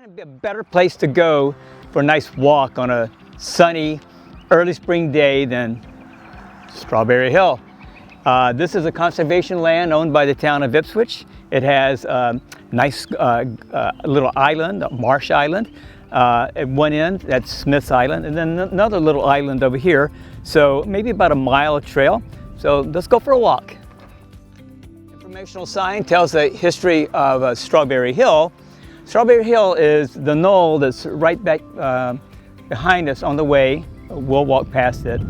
Couldn't be a better place to go for a nice walk on a sunny early spring day than Strawberry Hill. This is a conservation land owned by the town of Ipswich. It has a nice little island, a Marsh Island. At one end, that's Smith's Island, and then another little island over here. So maybe about a mile of trail. So let's go for a walk. Informational sign tells the history of Strawberry Hill. Strawberry Hill is the knoll that's right back behind us on the way. We'll walk past it.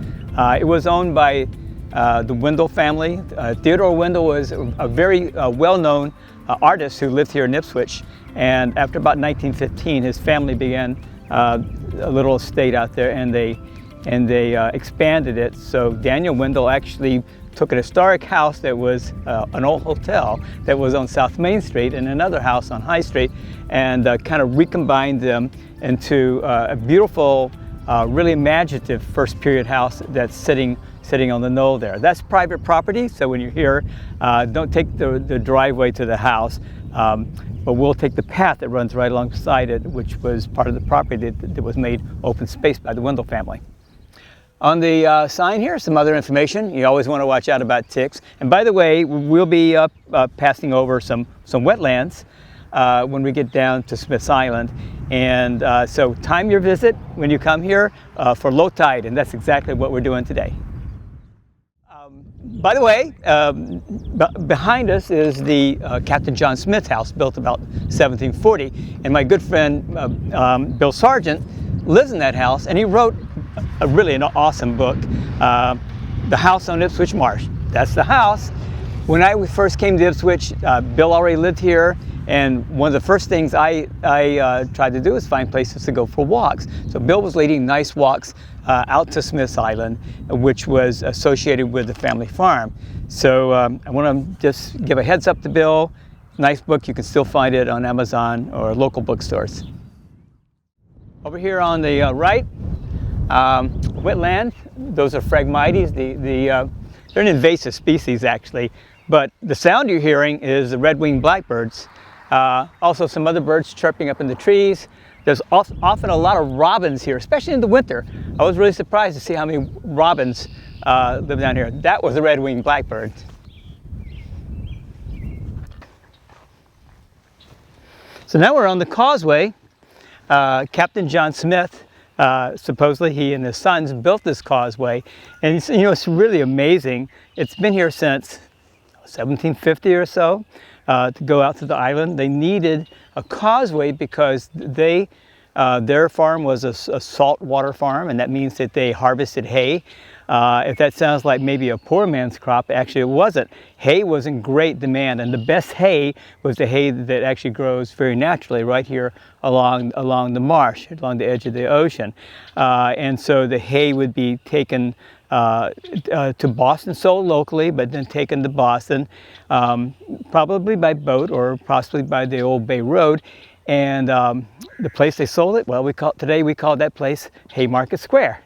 It was owned by the Wendell family. Theodore Wendell was a very well-known artist who lived here in Ipswich. And after about 1915, his family began a little estate out there, and they expanded it. So Daniel Wendell actually took an historic house that was an old hotel that was on South Main Street and another house on High Street, and kind of recombined them into a beautiful, really imaginative first period house that's sitting on the knoll there. That's private property, so when you're here, don't take the driveway to the house, but we'll take the path that runs right alongside it, which was part of the property that was made open space by the Wendell family. On the sign here, some other information. You always want to watch out about ticks. And by the way, we'll be passing over some wetlands when we get down to Smith's Island. And so time your visit when you come here for low tide, and that's exactly what we're doing today. By the way, behind us is the Captain John Smith house, built about 1740. And my good friend Bill Sargent lives in that house, and he wrote really an awesome book, The House on Ipswich Marsh. That's the house. When I first came to Ipswich, Bill already lived here, and one of the first things I tried to do was find places to go for walks. So Bill was leading nice walks out to Smith's Island, which was associated with the family farm. So I want to just give a heads up to Bill. Nice book. You can still find it on Amazon or local bookstores. Over here on the right, wetland. Those are Phragmites. They're an invasive species, actually, but the sound you're hearing is the red-winged blackbirds. Also some other birds chirping up in the trees. There's often a lot of robins here, especially in the winter. I was really surprised to see how many robins live down here. That was a red-winged blackbird. So now we're on the causeway. Captain John Smith, supposedly he and his sons built this causeway, and it's really amazing. It's been here since 1750 or so. To go out to the island, they needed a causeway because their farm was a saltwater farm, and that means that they harvested hay. If that sounds like maybe a poor man's crop, actually it wasn't. Hay was in great demand, and the best hay was the hay that actually grows very naturally right here along the marsh, along the edge of the ocean. And so the hay would be taken to Boston, sold locally, but then taken to Boston, probably by boat or possibly by the Old Bay Road. And the place they sold it, well, today we call that place Haymarket Square.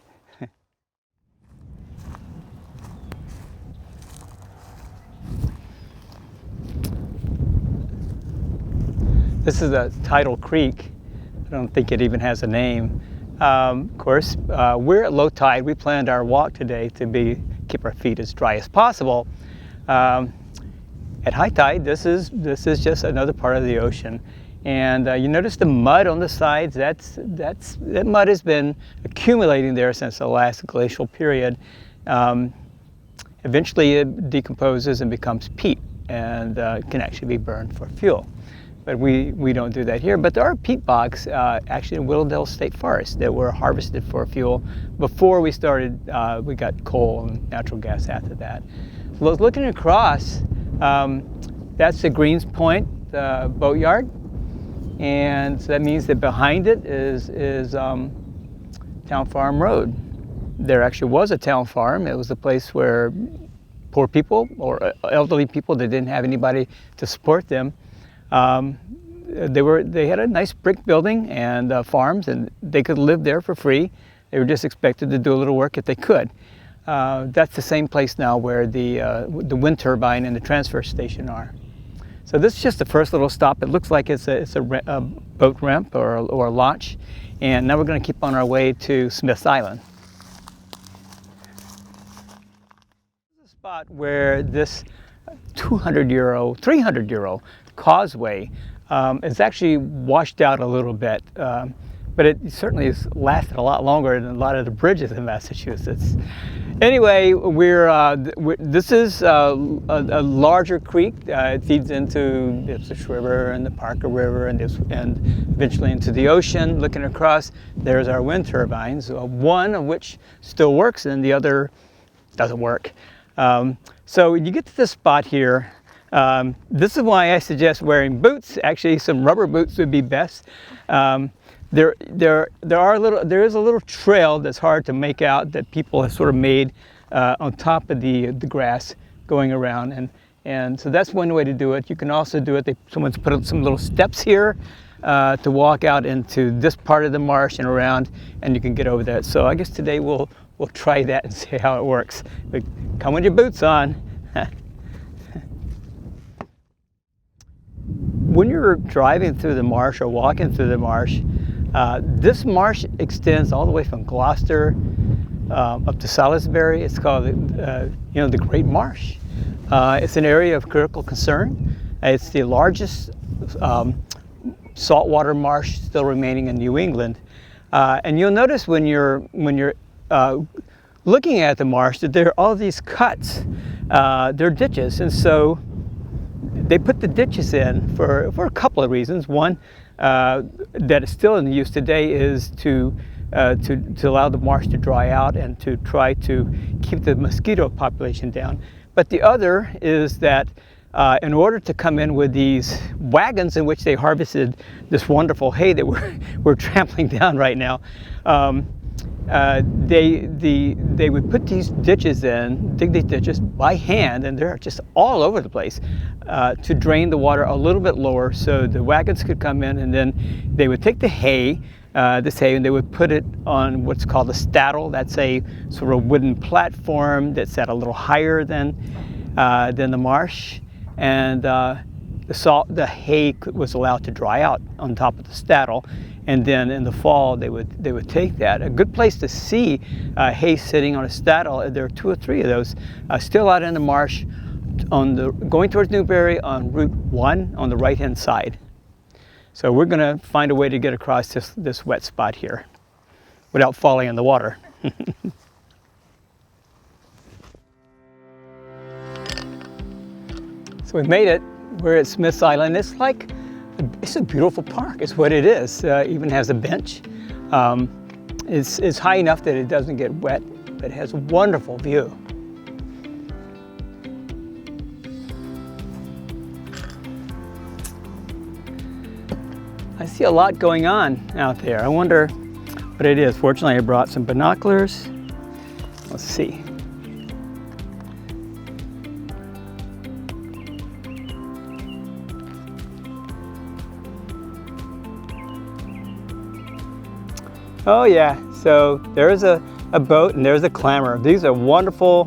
This is a tidal creek. I don't think it even has a name. Of course, we're at low tide. We planned our walk today to keep our feet as dry as possible. At high tide, this is just another part of the ocean. And you notice the mud on the sides. That mud has been accumulating there since the last glacial period. Eventually, it decomposes and becomes peat, and can actually be burned for fuel. But we don't do that here. But there are peat bogs actually in Willowdale State Forest that were harvested for fuel before we started. We got coal and natural gas after that. So looking across, that's the Greens Point boatyard, and so that means that behind it is Town Farm Road. There actually was a town farm. It was a place where poor people or elderly people that didn't have anybody to support them. They had a nice brick building and farms, and they could live there for free. They were just expected to do a little work if they could. That's the same place now where the wind turbine and the transfer station are. So this is just the first little stop. It looks like it's a boat ramp or a launch. And now we're going to keep on our way to Smith's Island. This is a spot where this 200-year-old, 300-year-old causeway is actually washed out a little bit. But it certainly has lasted a lot longer than a lot of the bridges in Massachusetts. Anyway, this is a larger creek. It feeds into the Ipswich River and the Parker River and eventually into the ocean. Looking across, there's our wind turbines, one of which still works and the other doesn't work. So when you get to this spot here, this is why I suggest wearing boots. Actually, some rubber boots would be best. There is a little trail that's hard to make out that people have sort of made on top of the grass going around, and so that's one way to do it. You can also do it. Someone's put up some little steps here to walk out into this part of the marsh and around, and you can get over that. So I guess today we'll try that and see how it works. But come with your boots on. When you're driving through the marsh or walking through the marsh, this marsh extends all the way from Gloucester up to Salisbury. It's called, the Great Marsh. It's an area of critical concern. It's the largest saltwater marsh still remaining in New England. And you'll notice when you're looking at the marsh that there are all these cuts. They're ditches, and so they put the ditches in for a couple of reasons. One, that is still in use today is to allow the marsh to dry out and to try to keep the mosquito population down. But the other is that in order to come in with these wagons in which they harvested this wonderful hay that we're trampling down right now, they would put these ditches in, dig these ditches by hand, and they're just all over the place, to drain the water a little bit lower so the wagons could come in, and then they would take the hay, this hay, and they would put it on what's called a staddle. That's a sort of wooden platform that's at a little higher than the marsh, and the hay was allowed to dry out on top of the staddle. And then in the fall, they would take that. A good place to see hay sitting on a staddle, there are 2 or 3 of those still out in the marsh going towards Newbury on Route 1 on the right-hand side. So we're gonna find a way to get across this wet spot here without falling in the water. So we made it. We're at Smith's Island. It's a beautiful park, is what it is. Even has a bench. It's high enough that it doesn't get wet, but it has a wonderful view. I see a lot going on out there. I wonder what it is. Fortunately, I brought some binoculars. Let's see. Oh yeah, so there's a boat and there's a clammer. These are wonderful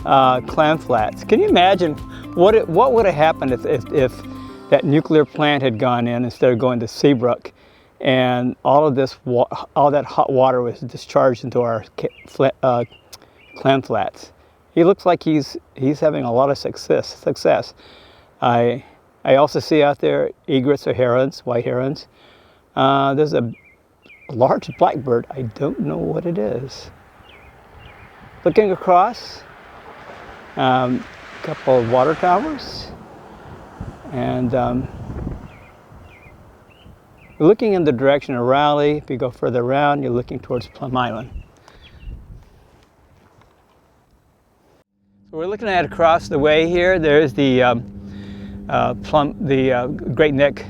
clam flats. Can you imagine what would have happened if that nuclear plant had gone in instead of going to Seabrook, and all that hot water was discharged into our clam flats? He looks like he's having a lot of success. I also see out there egrets or herons, white herons. There's a large blackbird. I don't know what it is. Looking across, a couple of water towers, and looking in the direction of Raleigh. If you go further around, you're looking towards Plum Island. So we're looking at across the way here. There's the Great Neck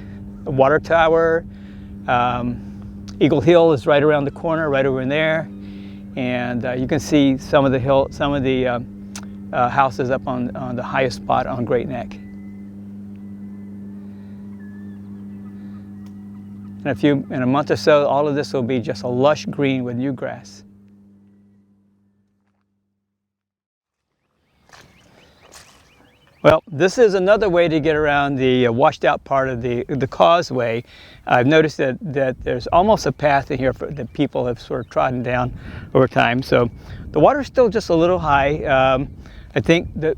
water tower. Eagle Hill is right around the corner, right over in there, and you can see some of the houses up on the highest spot on Great Neck. In a month or so, all of this will be just a lush green with new grass. Well, this is another way to get around the washed out part of the causeway. I've noticed that there's almost a path in here that people have sort of trodden down over time. So the water's still just a little high. I think the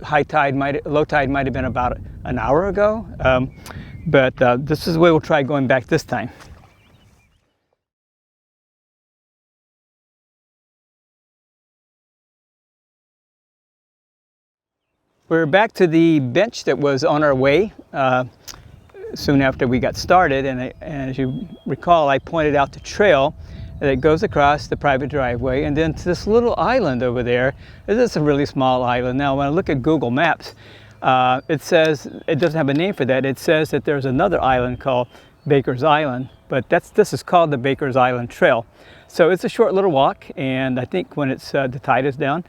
low tide might have been about an hour ago. But this is the way we'll try going back this time. We're back to the bench that was on our way soon after we got started, and as you recall, I pointed out the trail that goes across the private driveway and then to this little island over there. This is a really small island. Now when I look at Google Maps, it says, it doesn't have a name for that, it says that there's another island called Baker's Island, but this is called the Baker's Island Trail. So it's a short little walk, and I think when it's the tide is down,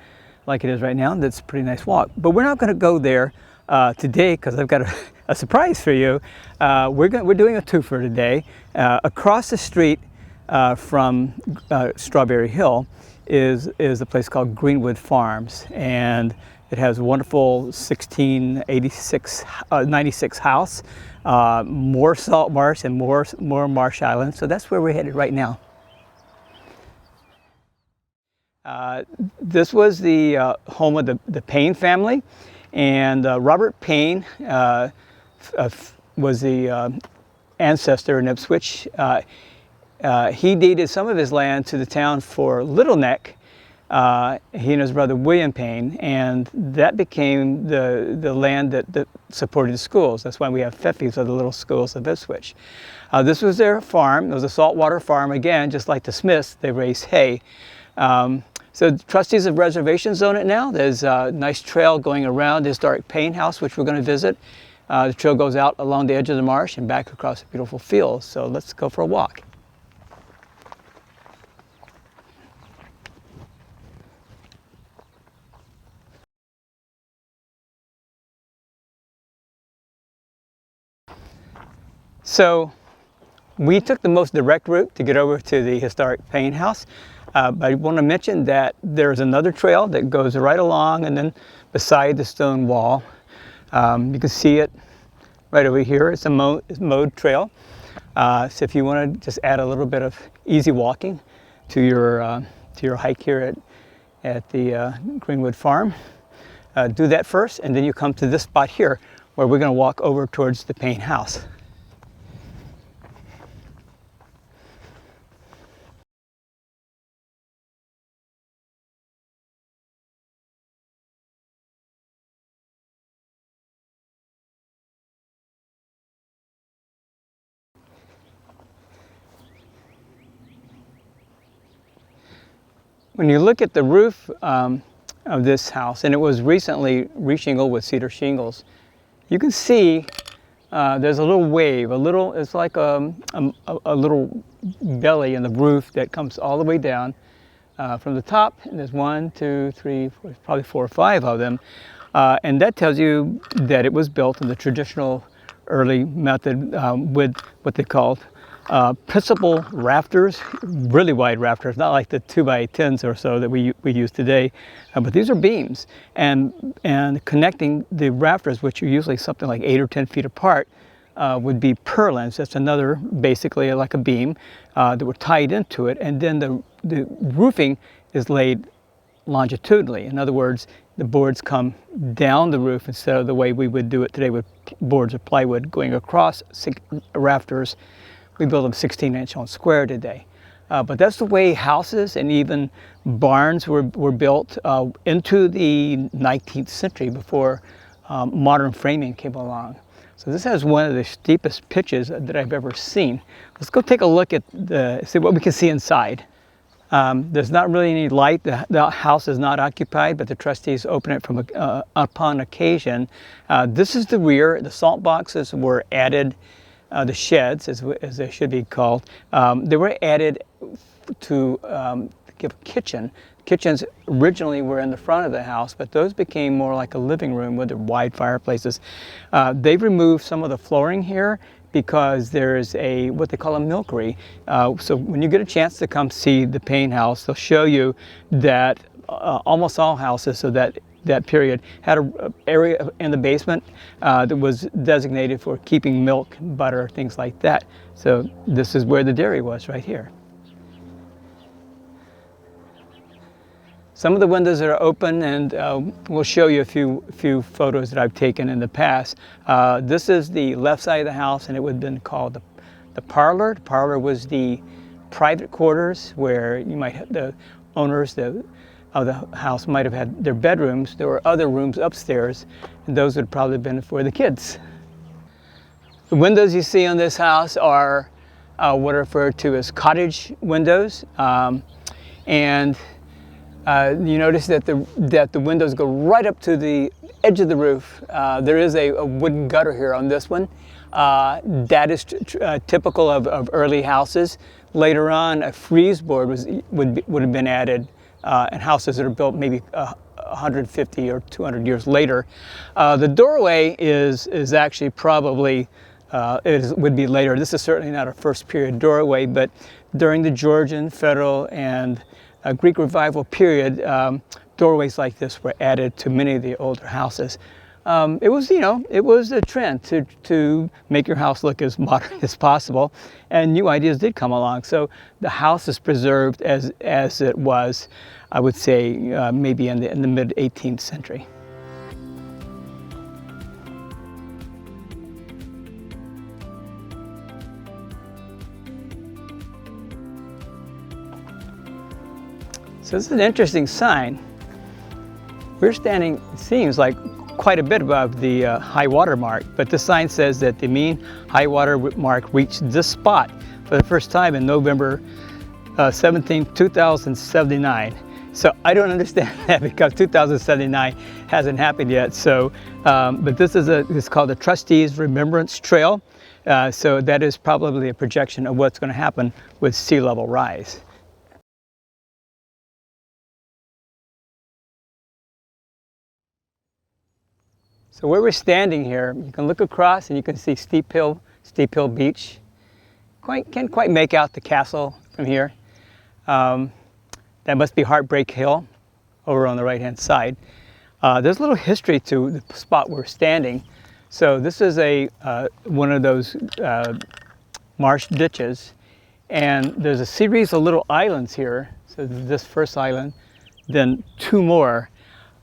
like it is right now, that's a pretty nice walk. But we're not going to go there today because I've got a surprise for you. We're doing a twofer today. Across the street from Strawberry Hill is a place called Greenwood Farms, and it has a wonderful 1696 house, more salt marsh and more marsh islands. So that's where we're headed right now. This was the home of the Paine family, and Robert Paine was the ancestor in Ipswich. He deeded some of his land to the town for Little Neck, he and his brother William Paine, and that became the land that supported the schools. That's why we have FEFIs, or the little schools of Ipswich. This was their farm. It was a saltwater farm again, just like the Smiths. They raised hay. So the trustees of reservations own it now. There's a nice trail going around the historic Paine House, which we're going to visit. The trail goes out along the edge of the marsh and back across a beautiful field. So let's go for a walk. So we took the most direct route to get over to the historic Paine House. But I want to mention that there's another trail that goes right along and then beside the stone wall. You can see it right over here. It's a mowed trail. So if you want to just add a little bit of easy walking to your hike here at the Greenwood Farm, do that first, and then you come to this spot here where we're going to walk over towards the Paine House. When you look at the roof of this house, and it was recently reshingled with cedar shingles, you can see there's a little wave, it's like a little belly in the roof that comes all the way down from the top, and there's 1, 2, 3, 4, probably 4 or 5 of them. And that tells you that it was built in the traditional early method with what they called principal rafters, really wide rafters, not like the 2x10s or so that we use today, but these are beams, and connecting the rafters, which are usually something like 8 or 10 feet apart, would be purlins. That's another, basically like a beam that were tied into it, and then the roofing is laid longitudinally. In other words, the boards come down the roof instead of the way we would do it today with boards of plywood going across rafters. We build them 16-inch on square today. But that's the way houses and even barns were built into the 19th century before modern framing came along. So this has one of the steepest pitches that I've ever seen. Let's go take a look at see what we can see inside. There's not really any light. The house is not occupied, but the trustees open it from upon occasion. This is the rear. The salt boxes were added. The sheds, as they should be called, they were added to give a kitchen. Kitchens originally were in the front of the house, but those became more like a living room with the wide fireplaces. They've removed some of the flooring here because there is what they call a milkery. So when you get a chance to come see the Paine House, they'll show you that almost all houses, so that that period, had an area in the basement that was designated for keeping milk, butter, things like that. So this is where the dairy was, right here. Some of the windows are open, and we'll show you a few photos that I've taken in the past. This is the left side of the house, and it would have been called the parlor. The parlor was the private quarters where you might have the owners of the house might have had their bedrooms. There were other rooms upstairs, and those would probably have been for the kids. The windows you see on this house are what are referred to as cottage windows, and you notice that the windows go right up to the edge of the roof. There is a wooden gutter here on this one. That is typical of early houses. Later on, a frieze board would have been added in houses that are built maybe 150 or 200 years later. The doorway is actually probably would be later. This is certainly not a first period doorway, but during the Georgian, Federal, and Greek Revival period, doorways like this were added to many of the older houses. It was a trend to make your house look as modern as possible, and new ideas did come along. So the house is preserved as it was, I would say, maybe in the mid 18th century. So this is an interesting sign. We're standing, it seems like, quite a bit above the high water mark, but the sign says that the mean high water mark reached this spot for the first time in November 17, 2079. So I don't understand that, because 2079 hasn't happened yet. So, but this is it's called the Trustees Remembrance Trail. So that is probably a projection of what's going to happen with sea level rise. So where we're standing here, you can look across and you can see Steep Hill Beach. Can't quite make out the castle from here. That must be Heartbreak Hill over on the right-hand side. There's a little history to the spot we're standing. So this is one of those marsh ditches, and there's a series of little islands here. So this first island, then two more.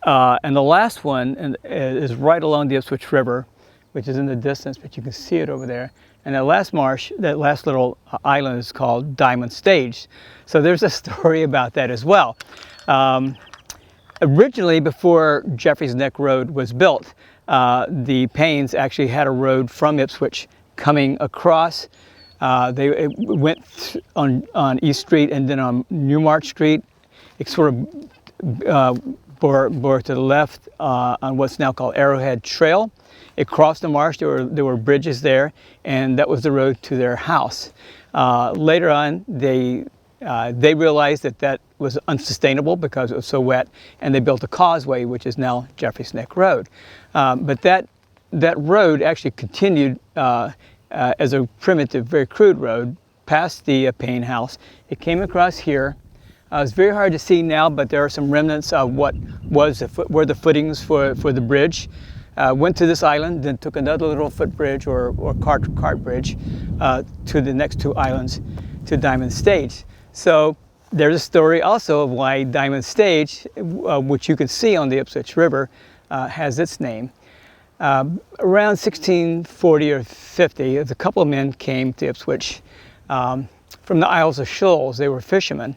And the last one is right along the Ipswich River, which is in the distance, but you can see it over there. And that last marsh, that last little island, is called Diamond Stage. So there's a story about that as well. Originally, before Jeffreys Neck Road was built, the Paines actually had a road from Ipswich coming across. It went on East Street and then on Newmarch Street. It sort of bore to the left on what's now called Arrowhead Trail. It crossed the marsh. There were bridges there, and that was the road to their house. Later on, they realized that was unsustainable because it was so wet, and they built a causeway, which is now Jeffreys Neck Road. But that road actually continued as a primitive, very crude road past the Paine House. It came across here. It's very hard to see now, but there are some remnants of what were the footings for the bridge. Went to this island, then took another little footbridge or cart bridge to the next two islands to Diamond Stage. So there's a story also of why Diamond Stage, which you can see on the Ipswich River, has its name. Around 1640 or 50, a couple of men came to Ipswich from the Isles of Shoals. They were fishermen.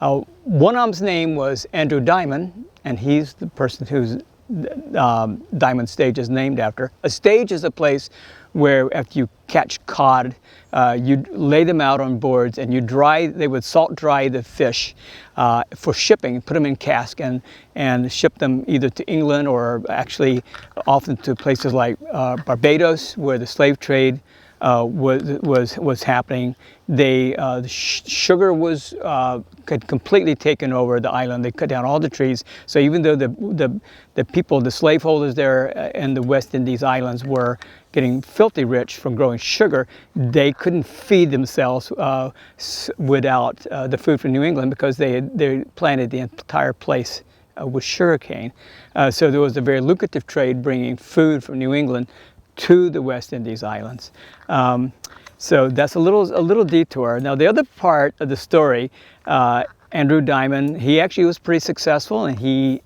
One of them's name was Andrew Diamond, and he's the person whose Diamond Stage is named after. A stage is a place where after you catch cod, you lay them out on boards and they would salt dry the fish for shipping, put them in cask and ship them either to England or actually often to places like Barbados, where the slave trade was happening. The sugar was had completely taken over the island. They cut down all the trees. So even though the people, the slaveholders there in the West Indies islands were getting filthy rich from growing sugar, they couldn't feed themselves without the food from New England, because they planted the entire place was sugarcane. So there was a very lucrative trade bringing food from New England to the West Indies islands. So that's a little detour. Now the other part of the story, Andrew Diamond, he actually was pretty successful, and he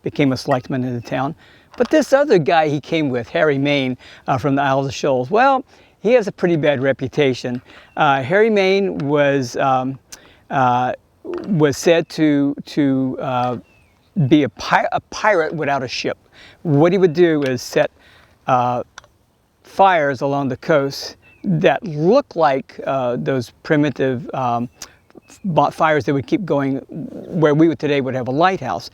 became a selectman in the town. But this other guy he came with, Harry Maine, from the Isles of Shoals, well, he has a pretty bad reputation. Harry Maine was said to be a pirate without a ship. What he would do is set fires along the coast that looked like those primitive fires that would keep going where we today would have a lighthouse.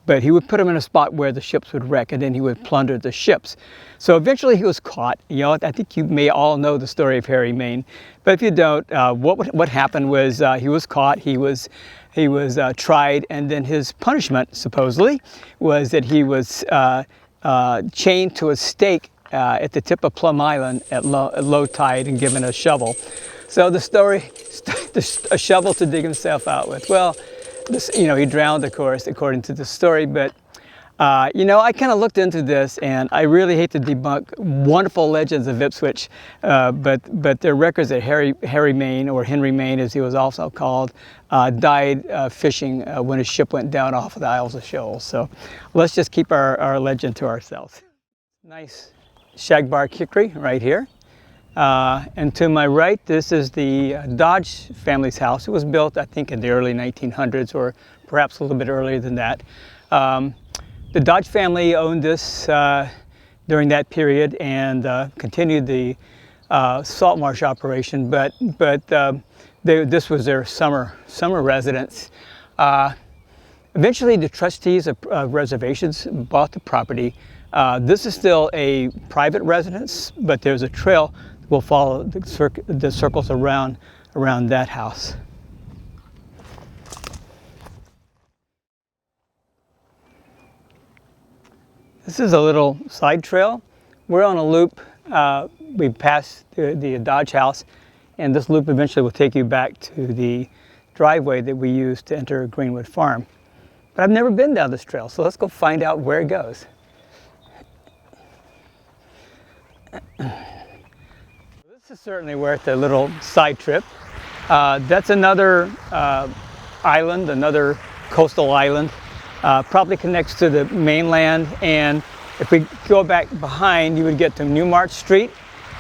But he would put them in a spot where the ships would wreck, and then he would plunder the ships. So eventually he was caught. You know, I think you may all know the story of Harry Maine. But if you don't, what happened was he was caught, he was tried, and then his punishment, supposedly, was that he was chained to a stake at the tip of Plum Island at low tide and given a shovel. So the story, a shovel to dig himself out with. Well, you know, he drowned, of course, according to the story, but you know, I kind of looked into this, and I really hate to debunk wonderful legends of Ipswich, but there are records that Harry Maine, or Henry Maine as he was also called, died fishing when his ship went down off of the Isles of Shoals. So let's just keep our legend to ourselves. Nice shagbark hickory right here. And to my right, this is the Dodge family's house. It was built, I think, in the early 1900s, or perhaps a little bit earlier than that. The Dodge family owned this during that period and continued the salt marsh operation, but this was their summer residence. Eventually, the trustees of reservations bought the property. This is still a private residence, but there's a trail that will follow the circles around that house. This is a little side trail. We're on a loop. We passed the Dodge house, and this loop eventually will take you back to the driveway that we used to enter Greenwood Farm. But I've never been down this trail, so let's go find out where it goes. This is certainly worth a little side trip. That's another island, another coastal island. Probably connects to the mainland, and if we go back behind, you would get to New Marsh Street.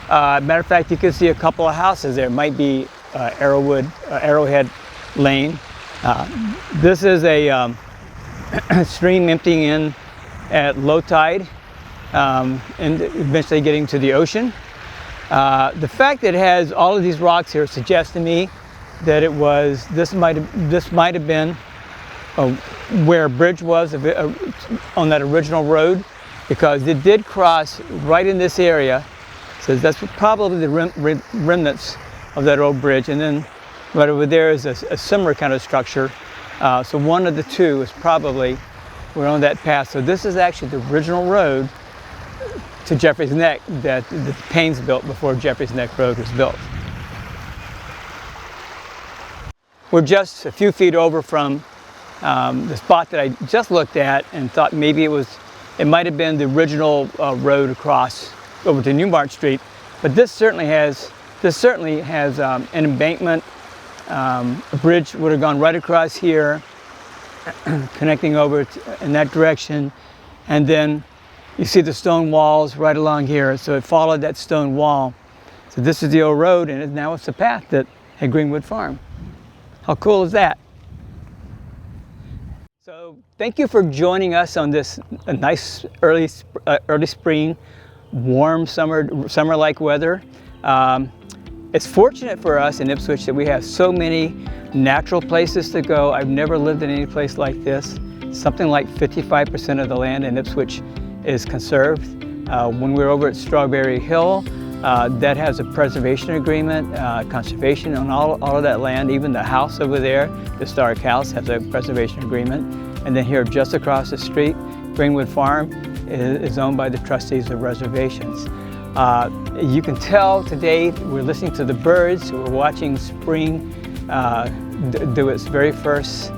Matter of fact, you can see a couple of houses there. It might be Arrowhead Lane. This is a stream emptying in at low tide and eventually getting to the ocean. The fact that it has all of these rocks here suggests to me that this might have been where a bridge was on that original road, because it did cross right in this area. So that's probably the remnants of that old bridge. And then right over there is a similar kind of structure. So one of the two is probably, we're on that path. So this is actually the original road to Jeffrey's Neck that the Paines built before Jeffrey's Neck Road was built. We're just a few feet over from the spot that I just looked at and thought maybe it might have been the original road across over to New Marsh Street. But this certainly has an embankment. A bridge would have gone right across here, connecting over in that direction, and then you see the stone walls right along here. So it followed that stone wall. So this is the old road, and now it's the path that at Greenwood Farm. How cool is that? So thank you for joining us on this nice early spring, warm summer-like weather. It's fortunate for us in Ipswich that we have so many natural places to go. I've never lived in any place like this. Something like 55% of the land in Ipswich is conserved. When we were over at Strawberry Hill, that has a preservation agreement, conservation on all of that land. Even the house over there, the Stark House, has a preservation agreement. And then here just across the street, Greenwood Farm is owned by the trustees of reservations. You can tell today we're listening to the birds. We're watching spring do its very first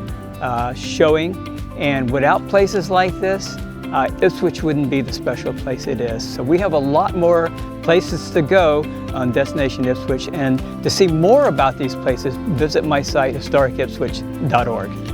showing And without places like this, Ipswich wouldn't be the special place it is. So we have a lot more places to go on Destination Ipswich, and to see more about these places, visit my site, historicipswich.org.